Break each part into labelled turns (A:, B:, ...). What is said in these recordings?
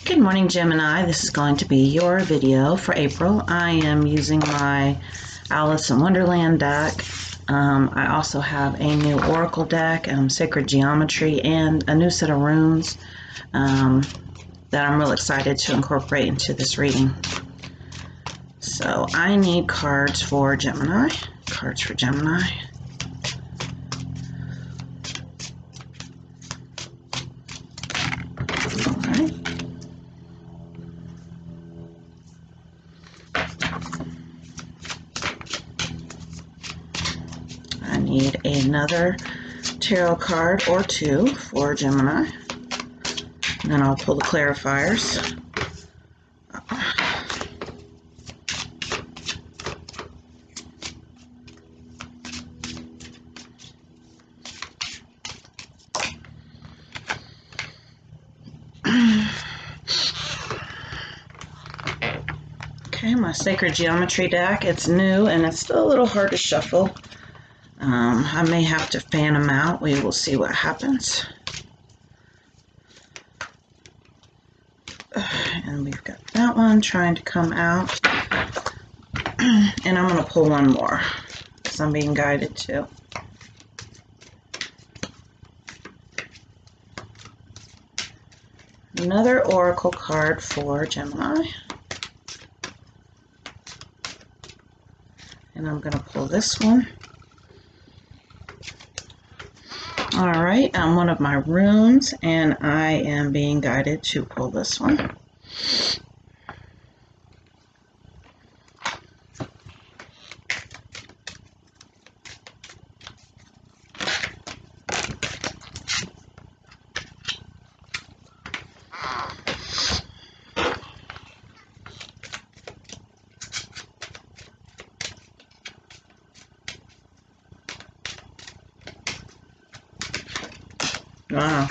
A: Good morning, Gemini. This is going to be your video for April. I am using my Alice in Wonderland deck. I also have a new Oracle deck, Sacred Geometry, and a new set of runes that I'm real excited to incorporate into this reading. So I need cards for Gemini. Cards for Gemini. I need another tarot card or two for Gemini, and then I'll pull the clarifiers. Okay, my Sacred Geometry deck, it's new and it's still a little hard to shuffle. I may have to fan them out. We will see what happens. And we've got that one trying to come out. And I'm going to pull one more because I'm being guided to. Another Oracle card for Gemini. And I'm going to pull this one. All right, I'm one of my runes, and I am being guided to pull this one. Wow.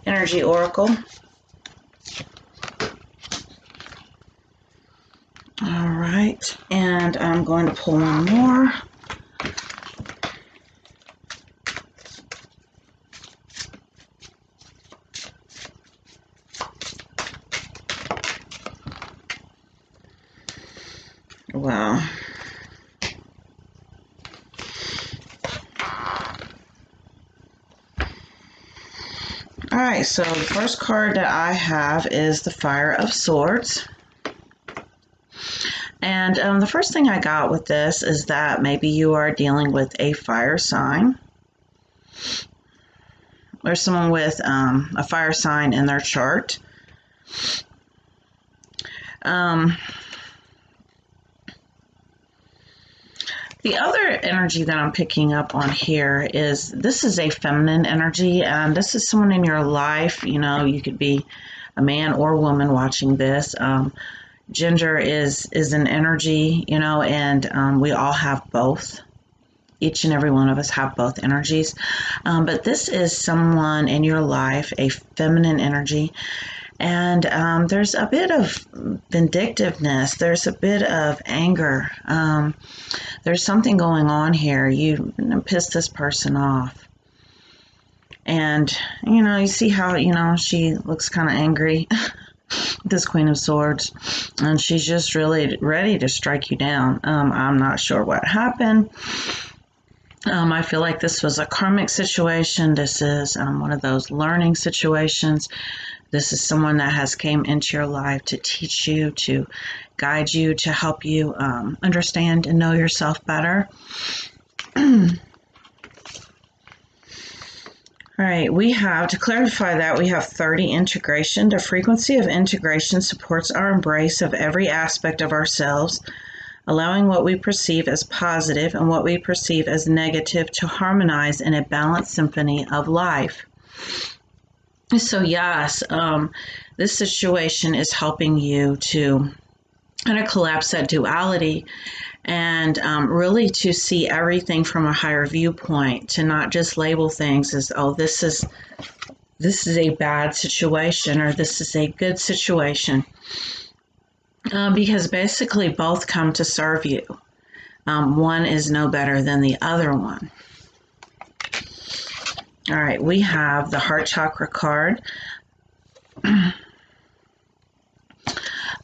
A: Energy Oracle. All right, and I'm going to pull one more. Wow. All right, so the first card that I have is the Fire of Swords. And the first thing I got with this is that maybe you are dealing with a fire sign. Or someone with a fire sign in their chart. The other energy that I'm picking up on here is this is a feminine energy, and this is someone in your life. You know, you could be a man or woman watching this. Gender is an energy, you know, and we all have both. Each and every one of us have both energies. But this is someone in your life, a feminine energy. And there's a bit of vindictiveness. There's a bit of anger. There's something going on here. You pissed this person off. And, you know, you see how, you know, she looks kind of angry. This Queen of Swords. And she's just really ready to strike you down. I'm not sure what happened. I feel like this was a karmic situation. This is one of those learning situations. This is someone that has came into your life to teach you, to guide you, to help you understand and know yourself better. All right, we have, to clarify that, we have 30 integration. The frequency of integration supports our embrace of every aspect of ourselves. allowing what we perceive as positive and what we perceive as negative to harmonize in a balanced symphony of life. So yes, this situation is helping you to kind of collapse that duality and really to see everything from a higher viewpoint, to not just label things as, oh, this is a bad situation or this is a good situation, because basically both come to serve you. One is no better than the other one. All right, we have the heart chakra card.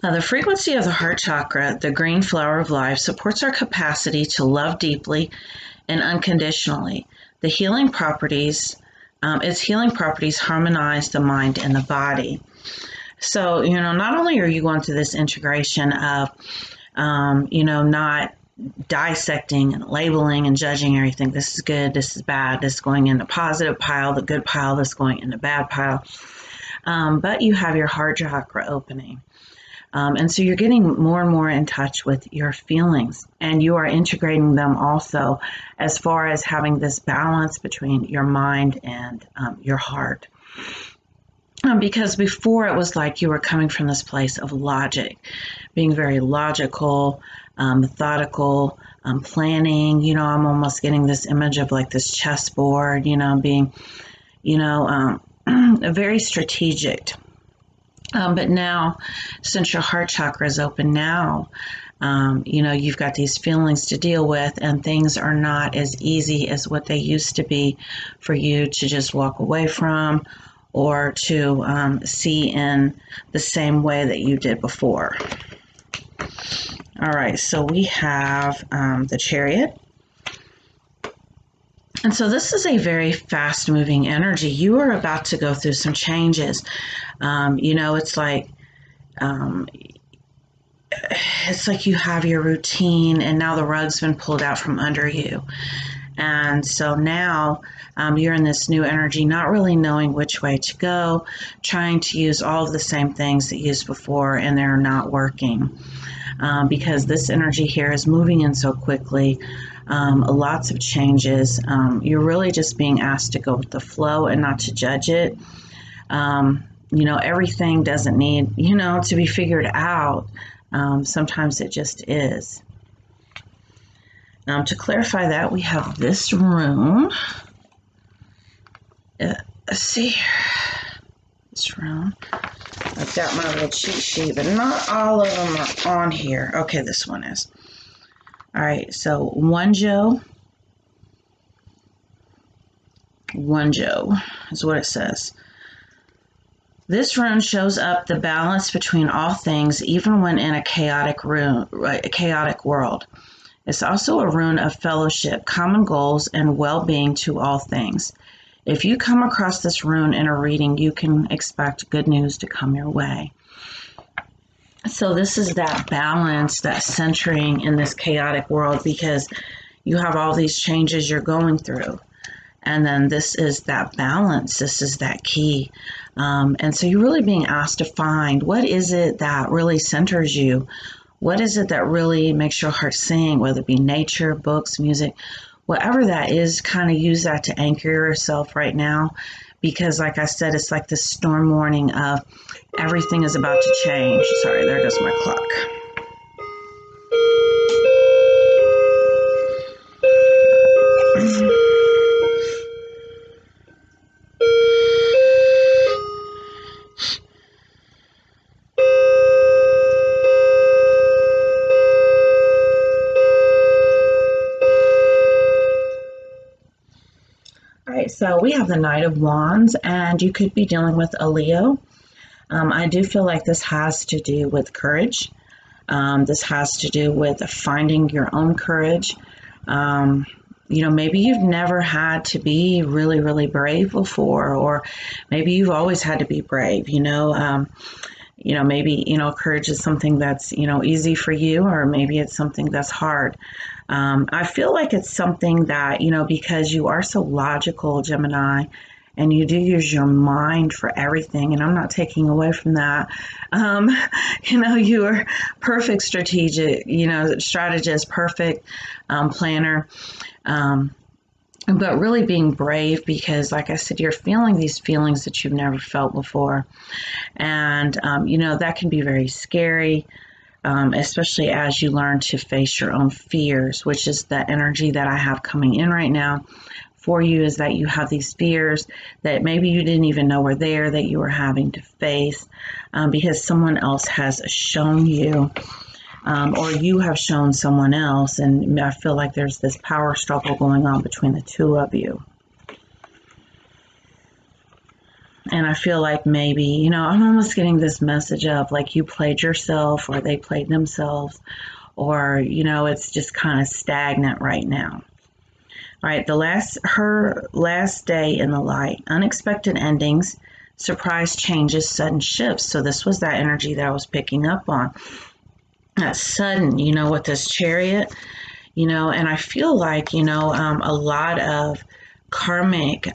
A: The frequency of the heart chakra, the green flower of life, supports our capacity to love deeply and unconditionally. The healing properties, its healing properties harmonize the mind and the body. So, not only are you going through this integration of, not dissecting and labeling and judging everything. This is good, this is bad, this is going in the positive pile, the good pile, this is going in the bad pile. But you have your heart chakra opening. And so you're getting more and more in touch with your feelings, and you are integrating them also as far as having this balance between your mind and your heart. Because before it was like you were coming from this place of logic, being very logical, methodical, planning. I'm almost getting this image of like this chessboard, being, very strategic. But now, since your heart chakra is open now, you've got these feelings to deal with, and things are not as easy as what they used to be for you to just walk away from or to see in the same way that you did before. All right, so we have the Chariot. And so this is a very fast-moving energy. You are about to go through some changes. It's like you have your routine, and now the rug's been pulled out from under you. And so now you're in this new energy, not really knowing which way to go, trying to use all of the same things that you used before, and they're not working. Because this energy here is moving in so quickly. Lots of changes. You're really just being asked to go with the flow and not to judge it. Everything doesn't need, to be figured out. Sometimes it just is. To clarify that, we have this rune. Let's see here. This rune. I've got my little cheat sheet, but not all of them are on here. Okay, this one is. All right, so Wonjo is what it says. This rune shows up the balance between all things, even when in a chaotic world. It's also a rune of fellowship, common goals, and well-being to all things. If you come across this rune in a reading, you can expect good news to come your way. So this is that balance, that centering in this chaotic world, because you have all these changes you're going through. And then this is that balance. This is that key. And so you're really being asked to find, what is it that really centers you? What is it that really makes your heart sing, whether it be nature, books, music, whatever that is, kind of use that to anchor yourself right now. Because like I said, it's like this storm warning of everything is about to change. Sorry, there goes my clock. All right, so we have the Knight of Wands, and you could be dealing with a Leo. I do feel like this has to do with courage. This has to do with finding your own courage. Maybe you've never had to be really, really brave before, or maybe you've always had to be brave, maybe, courage is something that's, easy for you, or maybe it's something that's hard. I feel like it's something that, because you are so logical, Gemini, and you do use your mind for everything, and I'm not taking away from that. Um, you are perfect strategist, perfect planner. But really being brave, because like I said, you're feeling these feelings that you've never felt before. And, that can be very scary, especially as you learn to face your own fears, which is the energy that I have coming in right now for you, is that you have these fears that maybe you didn't even know were there, that you were having to face because someone else has shown you. Or you have shown someone else, and I feel like there's this power struggle going on between the two of you. And I feel like maybe, I'm almost getting this message of like you played yourself or they played themselves, or, it's just kind of stagnant right now. All right, her last day in the light, unexpected endings, surprise changes, sudden shifts. So this was that energy that I was picking up on. That sudden, with this Chariot, and I feel like, a lot of karmic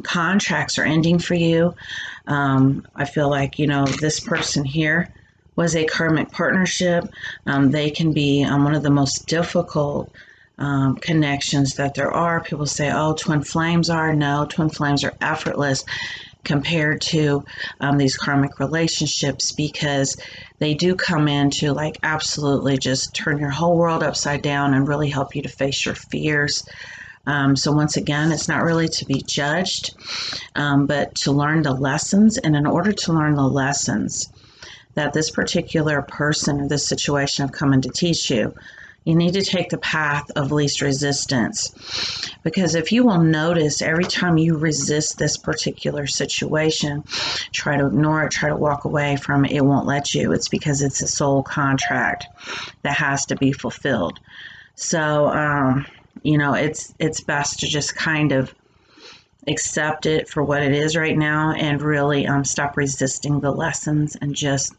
A: contracts are ending for you. I feel like, this person here was a karmic partnership. They can be one of the most difficult connections that there are. People say, oh, twin flames are. No, twin flames are effortless compared to these karmic relationships, because they do come in to like absolutely just turn your whole world upside down and really help you to face your fears. So once again, it's not really to be judged, but to learn the lessons. And in order to learn the lessons that this particular person or this situation have come in to teach you, you need to take the path of least resistance. Because if you will notice, every time you resist this particular situation, try to ignore it, try to walk away from it, it won't let you. It's because it's a soul contract that has to be fulfilled. So, it's best to just kind of accept it for what it is right now, and really stop resisting the lessons and just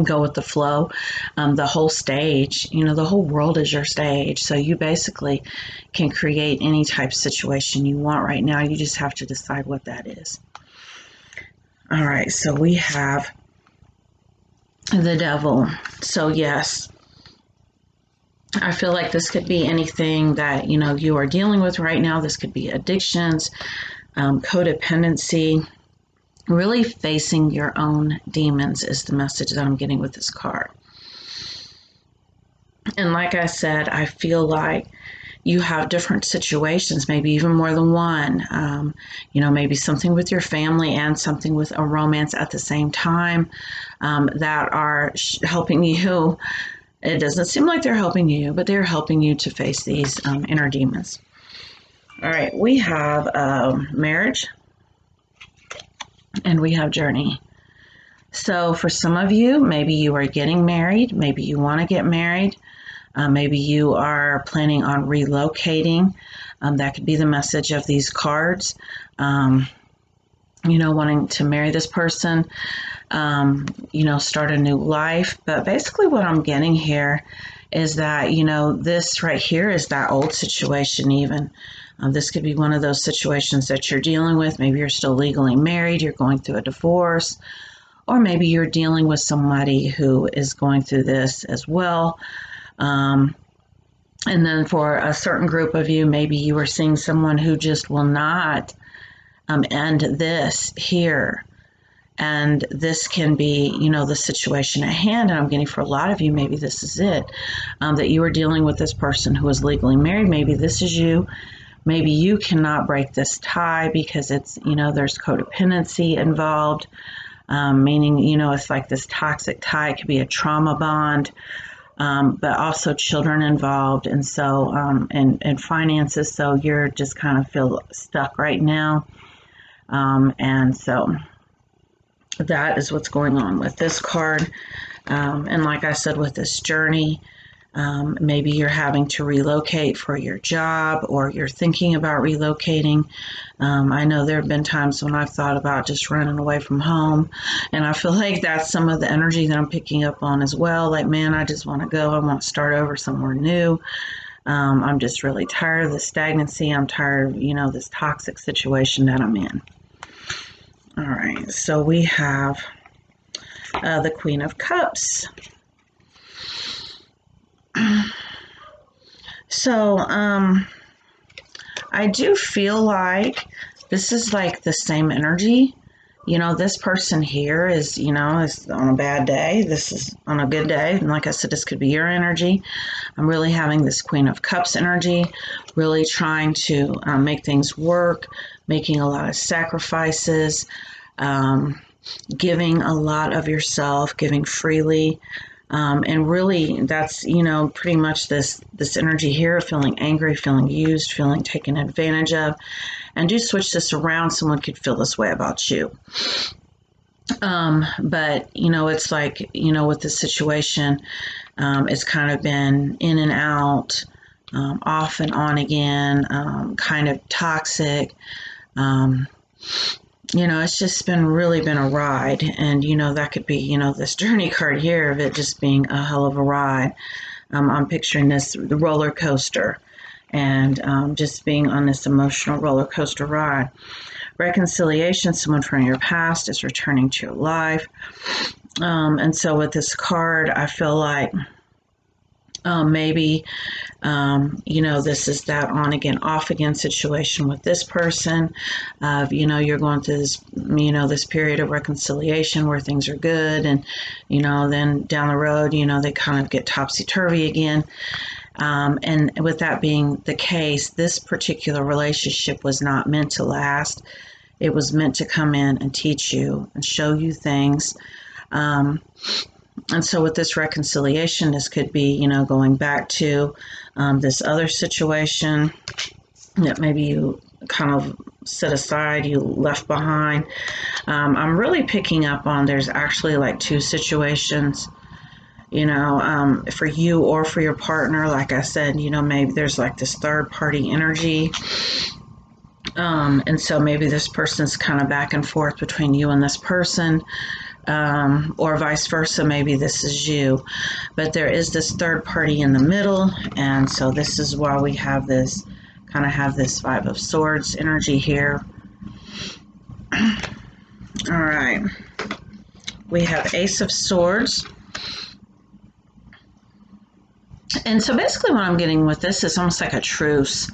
A: go with the flow. The whole stage, the whole world is your stage. So you basically can create any type of situation you want right now. You just have to decide what that is. All right, so we have the Devil. So yes, I feel like this could be anything that, you are dealing with right now. This could be addictions, codependency. Really facing your own demons is the message that I'm getting with this card. And like I said, I feel like you have different situations, maybe even more than one. Maybe something with your family and something with a romance at the same time that are helping you. It doesn't seem like they're helping you, but they're helping you to face these inner demons. All right, we have marriage. And we have journey. So for some of you, maybe you are getting married, maybe you want to get married, maybe you are planning on relocating. That could be the message of these cards. Wanting to marry this person, start a new life. But basically what I'm getting here is that, this right here is that old situation even. This could be one of those situations that you're dealing with. Maybe you're still legally married, you're going through a divorce, or maybe you're dealing with somebody who is going through this as well. And then for a certain group of you, maybe you are seeing someone who just will not end this here. And this can be, the situation at hand. And I'm getting for a lot of you, maybe this is it, that you are dealing with this person who is legally married. Maybe this is you. Maybe you cannot break this tie because it's, there's codependency involved, meaning, it's like this toxic tie. It could be a trauma bond, but also children involved. And so, and finances. So you're just kind of feel stuck right now. And so that is what's going on with this card. And like I said, with this journey, maybe you're having to relocate for your job, or you're thinking about relocating. I know there have been times when I've thought about just running away from home, and I feel like that's some of the energy that I'm picking up on as well. Like, man, I just want to go. I want to start over somewhere new. I'm just really tired of the stagnancy. I'm tired of, you know, this toxic situation that I'm in. All right, so we have the Queen of Cups. So, I do feel like this is like the same energy. You know, this person here is, you know, is on a bad day. This is on a good day. And like I said, this could be your energy. I'm really having this Queen of Cups energy, really trying to make things work, making a lot of sacrifices, giving a lot of yourself, giving freely. And really, that's, you know, pretty much this energy here, feeling angry, feeling used, feeling taken advantage of. And do switch this around, someone could feel this way about you. But, you know, it's like, you know, with this situation, it's kind of been in and out, off and on again, kind of toxic. You know, it's just really been a ride. And, you know, that could be, you know, this journey card here of it just being a hell of a ride. I'm picturing the roller coaster, and just being on this emotional roller coaster ride. Reconciliation, someone from your past is returning to your life. And so with this card, I feel like maybe, you know, this is that on again, off again situation with this person. You know, you're going through this, you know, this period of reconciliation where things are good, and, you know, then down the road, you know, they kind of get topsy-turvy again. And with that being the case, this particular relationship was not meant to last. It was meant to come in and teach you and show you things. And so with this reconciliation, this could be, you know, going back to this other situation that maybe you kind of set aside, you left behind. I'm really picking up on there's actually like two situations, you know, for you or for your partner. Like I said, you know, maybe there's like this third party energy. And so maybe this person's kind of back and forth between you and this person, or vice versa. Maybe this is you, but there is this third party in the middle. And so this is why we have this kind of have this Five of Swords energy here. All right. We have Ace of Swords. And so basically what I'm getting with this is almost like a truce.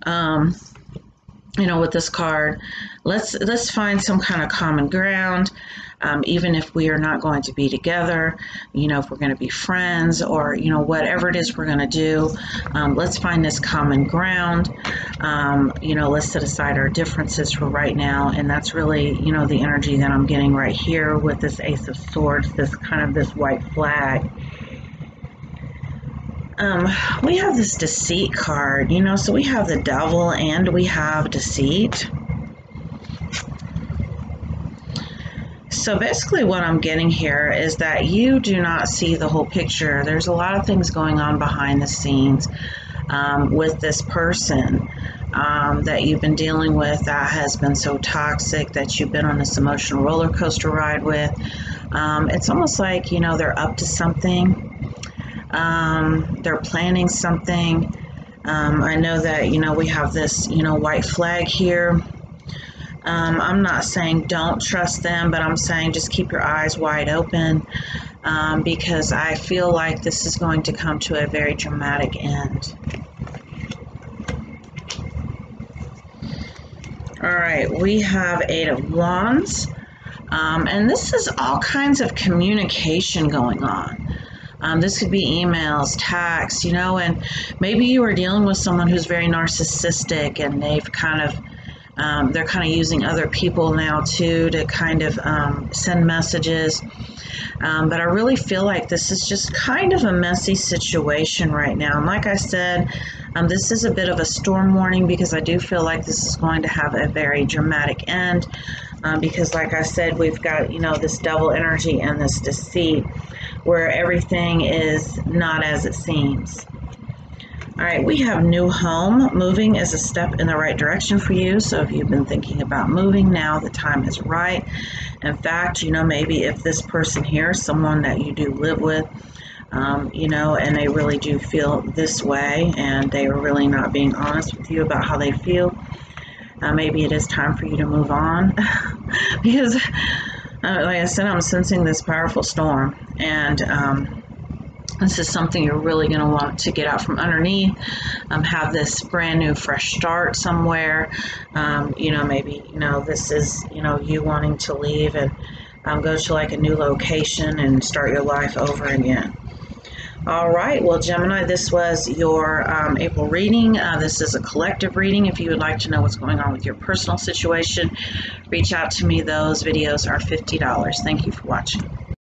A: You know, with this card, let's find some kind of common ground. Even if we are not going to be together, you know, if we're going to be friends, or, you know, whatever it is we're going to do, let's find this common ground. You know, let's set aside our differences for right now. And that's really, you know, the energy that I'm getting right here with this Ace of Swords, this kind of this white flag. We have this Deceit card, you know, so we have the Devil and we have Deceit. So basically what I'm getting here is that you do not see the whole picture. There's a lot of things going on behind the scenes with this person that you've been dealing with that has been so toxic, that you've been on this emotional roller coaster ride with. It's almost like, you know, they're up to something. They're planning something. I know that, you know, we have this, you know, white flag here. I'm not saying don't trust them, but I'm saying just keep your eyes wide open, because I feel like this is going to come to a very dramatic end. All right, we have Eight of Wands, and this is all kinds of communication going on. This could be emails, texts, you know, and maybe you are dealing with someone who's very narcissistic, and they've kind of they're kind of using other people now too to kind of send messages. But I really feel like this is just kind of a messy situation right now. And like I said, this is a bit of a storm warning, because I do feel like this is going to have a very dramatic end. Because like I said, we've got, you know, this Devil energy and this Deceit, where everything is not as it seems. All right, we have New Home. Moving is a step in the right direction for you. So if you've been thinking about moving, now the time is right. In fact, you know, maybe if this person here, someone that you do live with, you know, and they really do feel this way, and they are really not being honest with you about how they feel. Maybe it is time for you to move on because, like I said, I'm sensing this powerful storm, and this is something you're really going to want to get out from underneath, have this brand new fresh start somewhere. You know, maybe, you know, this is, you know, you wanting to leave and go to like a new location and start your life over again. All right, well, Gemini, this was your April reading. This is a collective reading. If you would like to know what's going on with your personal situation, reach out to me. Those videos are $50. Thank you for watching.